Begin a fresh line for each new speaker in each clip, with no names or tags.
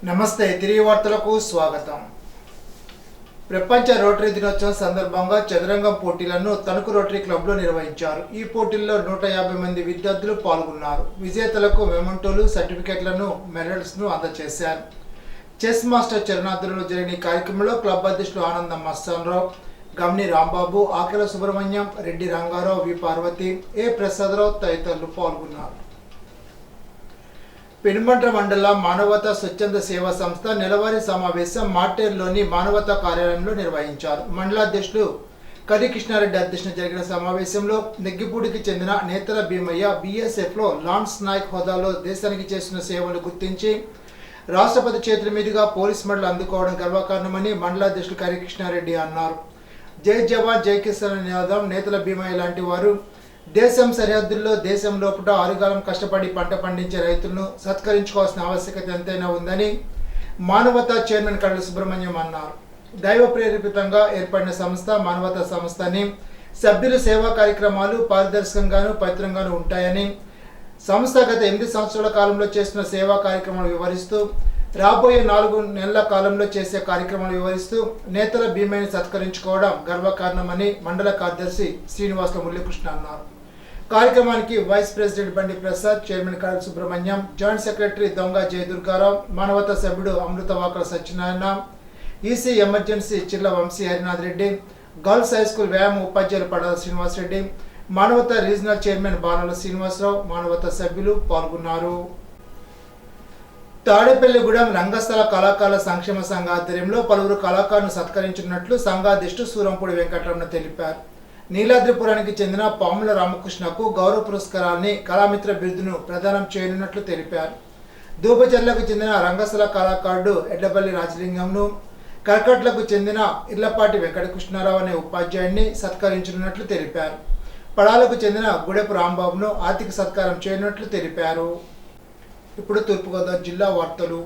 నమస్తే తిరిగి వార్తలకు స్వాగతం. ప్రపంచ రోటరీ దినోత్సవం సందర్భంగా చదరంగం పోటీలను తణుకు రోటరీ క్లబ్లో నిర్వహించారు. ఈ పోటీల్లో 150 మంది విద్యార్థులు పాల్గొన్నారు. విజేతలకు మెమెంటోలు, సర్టిఫికెట్లను, మెడల్స్ను అందజేశారు. చెస్ మాస్టర్ చరణార్థులలో జరిగిన ఈ కార్యక్రమంలో క్లబ్ అధ్యక్షులు ఆనందం మస్తానరావు, గమ్ని రాంబాబు, ఆకెల సుబ్రహ్మణ్యం, రెడ్డి రంగారావు, వి పార్వతి, ఏ ప్రసాదరావు తదితరులు పాల్గొన్నారు. పెనుమంట్ర మండల మానవతా స్వచ్ఛంద సేవా సంస్థ నెలవారీ సమావేశం మార్టేర్లోని మానవతా కార్యాలయంలో నిర్వహించారు. మండలాధ్యక్షులు కరి కృష్ణారెడ్డి అధ్యక్షతన జరిగిన సమావేశంలో నెగ్గిపూడికి చెందిన నేతల భీమయ్య బీఎస్ఎఫ్లో లాన్స్ నాయక్ హోదాలో దేశానికి చేసిన సేవలు గుర్తించి రాష్ట్రపతి చేతుల మీదుగా పోలీస్ మెడల్ అందుకోవడం గర్వకారణమని మండలాధ్యక్షులు కరి కృష్ణారెడ్డి అన్నారు. జై జవాన్ జై కిసాన్ నినాదం నేతల భీమయ్య లాంటి వారు దేశం సరిహద్దుల్లో దేశం లోపల ఆరుగాలం కష్టపడి పంట పండించే రైతులను సత్కరించుకోవాల్సిన ఆవశ్యకత ఎంతైనా ఉందని మానవతా చైర్మన్ కడల సుబ్రహ్మణ్యం అన్నారు. దైవ ప్రేరేపితంగా ఏర్పడిన సంస్థ మానవతా సంస్థని సభ్యులు సేవా కార్యక్రమాలు పారదర్శకంగాను పవిత్రంగాను ఉంటాయని, సంస్థ గత 8 సంవత్సరాల కాలంలో చేసిన సేవా కార్యక్రమాలు వివరిస్తూ రాబోయే 4 నెలల కాలంలో చేసే కార్యక్రమాలు వివరిస్తూ నేతల భీమయ్యని సత్కరించుకోవడం గర్వకారణమని మండల కార్యదర్శి శ్రీనివాసుల మురళీకృష్ణ అన్నారు. కార్యక్రమానికి vice president Bandi Prasad, chairman Kadala Subrahmanyam, joint secretary Donga Jayadurgarao, మానవతా సభ్యుడు Amruthavakala Satyanarayana, EC emergency Chirla Vamsi Harinath Reddy, girls high school వ్యాయామ ఉపాధ్యాయులు పడాల శ్రీనివాసరెడ్డి, మానవతా రీజనల్ చైర్మన్ బాణాల శ్రీనివాసరావు, మానవతా సభ్యులు పాల్గొన్నారు. తాడేపల్లిగూడెం రంగస్థల కళాకారుల సంక్షేమ సంఘ ఆధ్వర్యంలో పలువురు కళాకారులను సత్కరించినట్లు సంఘాధ్యక్షుడు సూరంపూడి వెంకటరమణ తెలిపారు. నీలాద్రిపురానికి చెందిన పాముల రామకృష్ణకు గౌరవ పురస్కారాన్ని కళామిత్ర బిరుదును ప్రదానం చేయనున్నట్లు తెలిపారు. దూపచర్లకు చెందిన రంగస్థల కళాకారుడు ఎడ్లపల్లి రాజలింగంను, కర్కట్లకు చెందిన ఇర్లపాటి వెంకటకృష్ణారావు అనే ఉపాధ్యాయుడిని సత్కరించనున్నట్లు తెలిపారు. పడాలకు చెందిన గుడెపు రాంబాబును ఆర్థిక సత్కారం చేయనున్నట్లు తెలిపారు. ఇప్పుడు తూర్పుగోదావరి జిల్లా వార్తలు.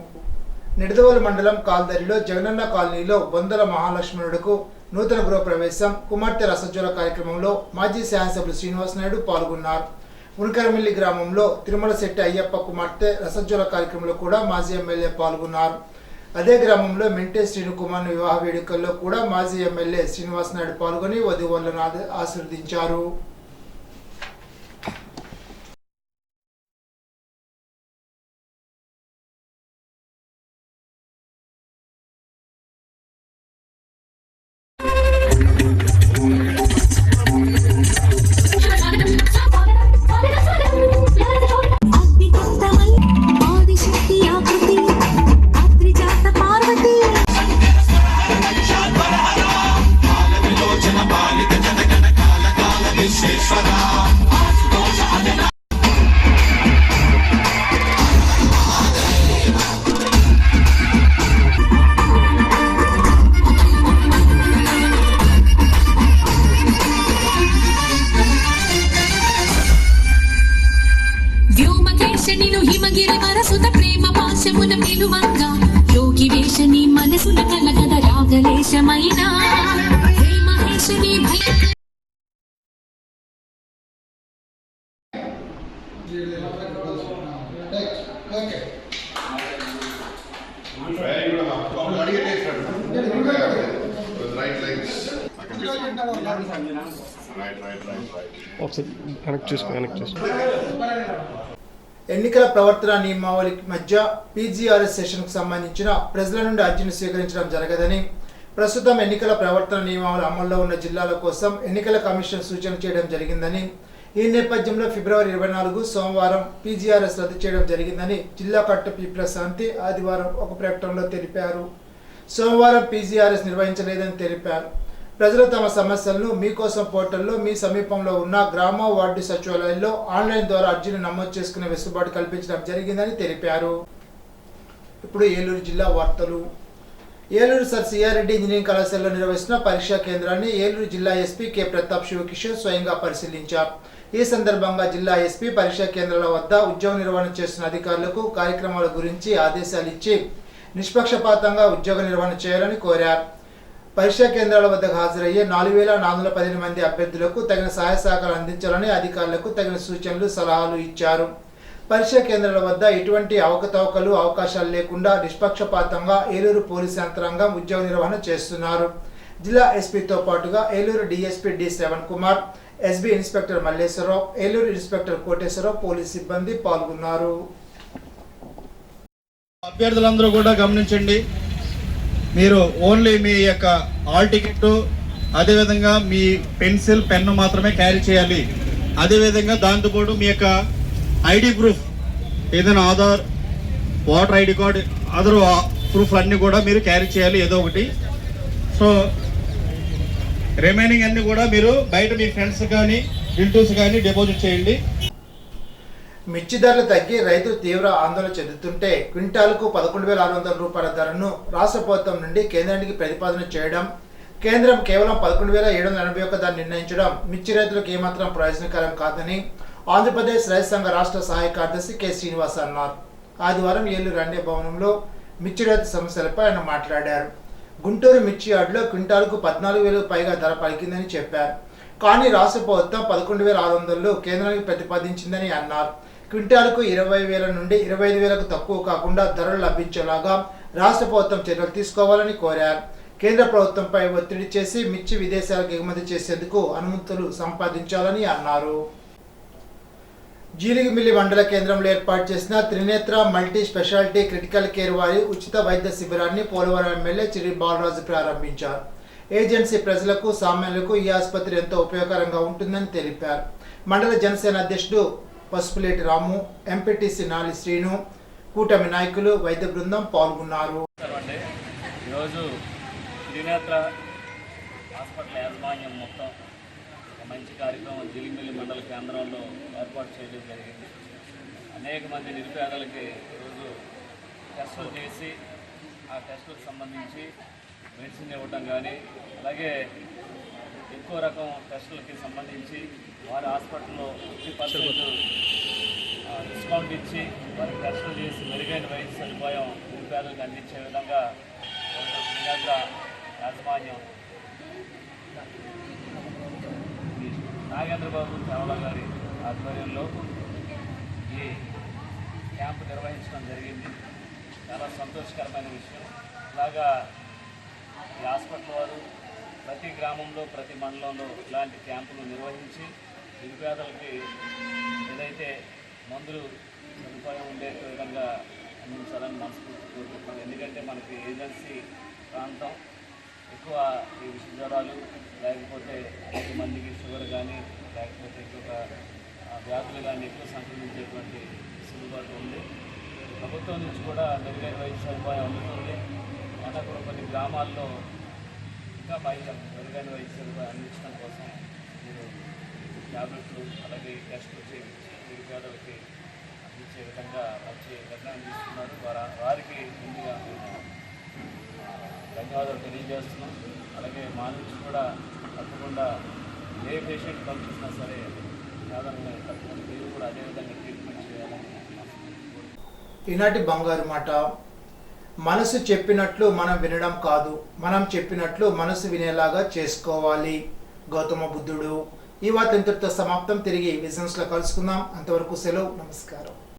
నిడదవోలు మండలం కాల్దరిలో జగనన్న కాలనీలో బొందల మహాలక్ష్మణుడుకు నూతన గృహప్రవేశం, కుమార్తె రసజ్వల కార్యక్రమంలో మాజీ శాసనసభ్యులు శ్రీనివాస్ నాయుడు పాల్గొన్నారు. ఉనకరమిల్లి గ్రామంలో తిరుమల శెట్టి అయ్యప్ప కుమార్తె రసజ్వల కార్యక్రమంలో కూడా మాజీ ఎమ్మెల్యే పాల్గొన్నారు. అదే గ్రామంలో మెంటే శ్రీనుకుమార్ వివాహ వేడుకల్లో కూడా మాజీ ఎమ్మెల్యే శ్రీనివాస్ నాయుడు పాల్గొని వధువులను ఆశీర్వదించారు.
హిమగిరి వరసుత ప్రేమ పాశమున పిలువంగా యోగి వేషని మనసున కలగద రాగలేశమైన హే మహేశని భయ
ఎన్నికల ప్రవర్తన నియమావళి మధ్య పీజీఆర్ఎస్ సెషన్కు సంబంధించిన ప్రజల నుండి అర్జీని స్వీకరించడం జరగదని, ప్రస్తుతం ఎన్నికల ప్రవర్తన నియమావళి అమల్లో ఉన్న జిల్లాల కోసం ఎన్నికల కమిషన్ సూచన చేయడం జరిగిందని, ఈ నేపథ్యంలో ఫిబ్రవరి 24 సోమవారం పీజీఆర్ఎస్ రద్దు చేయడం జరిగిందని జిల్లా కలెక్టర్ పి ప్రశాంతి ఆదివారం ఒక ప్రకటనలో తెలిపారు. సోమవారం పీజీఆర్ఎస్ నిర్వహించలేదని తెలిపారు. ప్రజలు తమ సమస్యలను మీకోసం పోర్టల్లో మీ సమీపంలో ఉన్న గ్రామ వార్డు సచివాలయాల్లో ఆన్లైన్ ద్వారా అర్జీని నమోదు చేసుకునే వెసులుబాటు కల్పించడం జరిగిందని తెలిపారు. ఇప్పుడు ఏలూరు జిల్లా వార్తలు. ఏలూరు సర్ సిఆర్రెడ్డి ఇంజనీరింగ్ కళాశాలలో నిర్వహిస్తున్న పరీక్షా కేంద్రాన్ని ఏలూరు జిల్లా ఎస్పీ కె ప్రతాప్ శివకిషోర్ స్వయంగా పరిశీలించారు. ఈ సందర్భంగా జిల్లా ఎస్పీ పరీక్షా కేంద్రాల వద్ద ఉద్యోగ నిర్వహణ చేస్తున్న అధికారులకు కార్యక్రమాల గురించి ఆదేశాలు ఇచ్చి నిష్పక్షపాతంగా ఉద్యోగ నిర్వహణ చేయాలని కోరారు. పరీక్షా కేంద్రాల వద్దకు హాజరయ్యే 4415 మంది అభ్యర్థులకు తగిన సహాయ సహకారాలు అందించాలని అధికారులకు తగిన సూచనలు, సలహాలు ఇచ్చారు. పరీక్షా కేంద్రాల వద్ద ఎటువంటి అవకతవకలు అవకాశాలు లేకుండా నిష్పక్షపాతంగా ఏలూరు పోలీసు యంత్రాంగం ఉద్యోగ నిర్వహణ చేస్తున్నారు. జిల్లా ఎస్పీతో పాటుగా Eluru DSP D Shravan Kumar, SB inspector Malleswararao, Eluru inspector Koteswararao పోలీసు సిబ్బంది పాల్గొన్నారు.
అభ్యర్థులందరూ కూడా గమనించండి, మీరు ఓన్లీ మీ యొక్క హాల్ టికెట్, అదేవిధంగా మీ పెన్సిల్ పెన్ను మాత్రమే క్యారీ చేయాలి. అదేవిధంగా దాంతోపాటు మీ యొక్క ఐడి ప్రూఫ్, ఏదైనా Aadhaar, voter ID card, other proof అన్నీ కూడా మీరు క్యారీ చేయాలి ఏదో ఒకటి. సో రిమైనింగ్ అన్ని కూడా మీరు బయట మీ ఫ్రెండ్స్ కానీ రిలేటివ్స్ కానీ డిపాజిట్ చేయండి.
మిర్చి ధరలు తగ్గి రైతులు తీవ్ర ఆందోళన చెందుతుంటే క్వింటాల్కు 11,600 రూపాయల ధరను రాష్ట్ర ప్రభుత్వం నుండి కేంద్రానికి ప్రతిపాదన చేయడం, కేంద్రం కేవలం 11,781 దాన్ని నిర్ణయించడం మిర్చి రైతులకు ఏమాత్రం ప్రయోజనకరం కాదని ఆంధ్రప్రదేశ్ రైతు సంఘ రాష్ట్ర సహాయ కార్యదర్శి కె శ్రీనివాస్ అన్నారు. ఆదివారం ఏలూరు రండే భవనంలో మిర్చి రైతు సమస్యలపై ఆయన మాట్లాడారు. గుంటూరు మిర్చి యార్డులో క్వింటాల్కు 14,000 పైగా ధర పలికిందని చెప్పారు. కానీ రాష్ట్ర ప్రభుత్వం 11,600 కేంద్రానికి ప్రతిపాదించిందని అన్నారు. క్వింటాల్కు 20,000 నుండి 25,000కు తక్కువ కాకుండా ధరలు లభించేలాగా రాష్ట్ర ప్రభుత్వం చర్యలు తీసుకోవాలని కోరారు. కేంద్ర ప్రభుత్వంపై ఒత్తిడి చేసి మిర్చి విదేశాలకు ఎగుమతి చేసేందుకు అనుమతులు సంపాదించాలని అన్నారు. జీలిగిమిల్లి మండల కేంద్రంలో ఏర్పాటు చేసిన Trinetra multi speciality critical care వారి ఉచిత వైద్య శిబిరాన్ని పోలవరం ఎమ్మెల్యే చిరి బాలరాజు ప్రారంభించారు. ఏజెన్సీ ప్రజలకు సామాన్యులకు ఈ ఆసుపత్రి ఎంతో ఉపయోగకరంగా ఉంటుందని తెలిపారు. మండల జనసేన అధ్యక్షుడు పసుపులేటి రాము, ఎంపీటీసీ నాలి శ్రీను, కూటమి నాయకులు, వైద్య బృందం పాల్గొన్నారు.
ఈరోజు త్రినేత్ర హాస్పిటల్ యాజమాన్యం మొత్తం ఒక మంచి కార్యక్రమం జీలిమిల్లి మండల కేంద్రంలో ఏర్పాటు చేయడం జరిగింది. అనేక మంది నిరుపేదలకి ఈరోజు టెస్టులు చేసి ఆ టెస్టులకు సంబంధించి మెడిసిన్ ఇవ్వటం కానీ, అలాగే ఎక్కువ రకం టెస్టులకి సంబంధించి వారి హాస్పిటల్లో 50% డిస్కౌంట్ ఇచ్చి వారికి టెస్టులు చేసి మెరుగైన వైద్య సదుపాయం నిరుపేదలకు అందించే విధంగా త్రినేత్ర యాజమాన్యం నాగేంద్రబాబు చావలా గారి ఆధ్వర్యంలో ఈ క్యాంపు నిర్వహించడం జరిగింది. చాలా సంతోషకరమైన విషయం. ఇలాగా ఈ హాస్పిటల్ వారు ప్రతి గ్రామంలో, ప్రతి మండలంలో ఇలాంటి క్యాంపులు నిర్వహించి నిరుపేదలకి ఏదైతే మందులు సదుపాయం ఉండే విధంగా అందించాలని మనస్ఫూర్తి కోరుకుంటున్నాం. ఎందుకంటే మనకి ఏజెన్సీ ప్రాంతం ఎక్కువ ఈ విష జ్వరాలు, లేకపోతే కొంతమందికి షుగర్ కానీ, లేకపోతే ఇంకొక వ్యాధులు కానీ ఎక్కువ సంక్రమించేటువంటి వెసులుబాటు ఉంది. ప్రభుత్వం నుంచి కూడా మెరుగైన వైద్య సదుపాయం అందుతుంది. అయినా కూడా కొన్ని గ్రామాల్లో ఇంకా మెరుగైన వైద్య సదుపాయం అందించడం కోసం మీరు ట్యాబ్లెట్లు, అలాగే టెస్టులు చేయించి నిరుపేదలకి అందించే విధంగా వచ్చే నిర్ణయం తీసుకున్నారు. వారికి ముందుగా ధన్యవాదాలు తెలియజేస్తున్నాం. అలాగే మా నుంచి కూడా తప్పకుండా ఏ పేషెంట్ పంపించినా సరే సాధారణంగా తప్పకుండా మీరు కూడా అదేవిధంగా ట్రీట్మెంట్ చేయాలని.
ఈనాటి బంగారు మాట: మనసు చెప్పినట్లు మనం వినడం కాదు, మనం చెప్పినట్లు మనసు వినేలాగా చేసుకోవాలి. గౌతమ బుద్ధుడు. ఈ వార్త ఇంతటితో సమాప్తం. తిరిగి విజన్స్లో కలుసుకుందాం. అంతవరకు సెలవు. నమస్కారం.